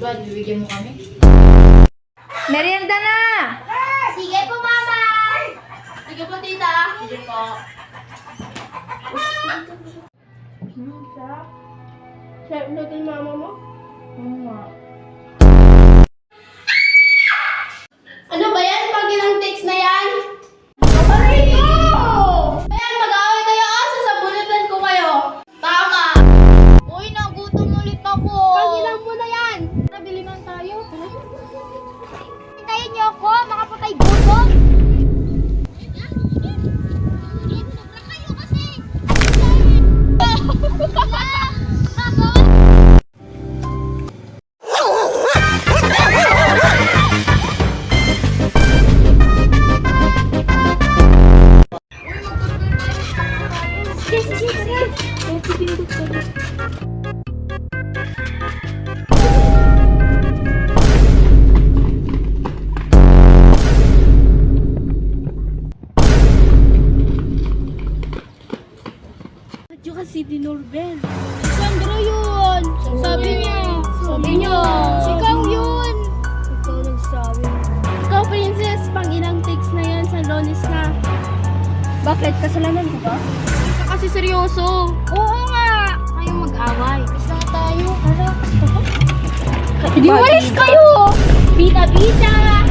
ba, bibigyan mo kami? Merienda na! Sige po, Mama! Sige po, tita. Sige po. Sarap na ito Mama mo? Oo nga. Ano ba yan? Pag ilang text na yan? Aray ko! Ayan, mag-aaway kayo asa sa bunutan ko kayo. Tama! Uy, nagutom ulit ako. Pag ilang mo na yan? Nabili man tayo. Hintayin niyo ako, mga patay gutom! Sobra kayo kasi! Radyo kasi di Norbel. Sandro yun. Sabi niya. Ikaw yun. Ikaw nagsabi. Ikaw, princess. Pang ilang text na yan sa Lonis na. Bakit? Kasalanan ko ba? Kasi seryoso. Oo nga. Kayong mag-away. Isa tayo. Di Umalis kayo! Bita-bita!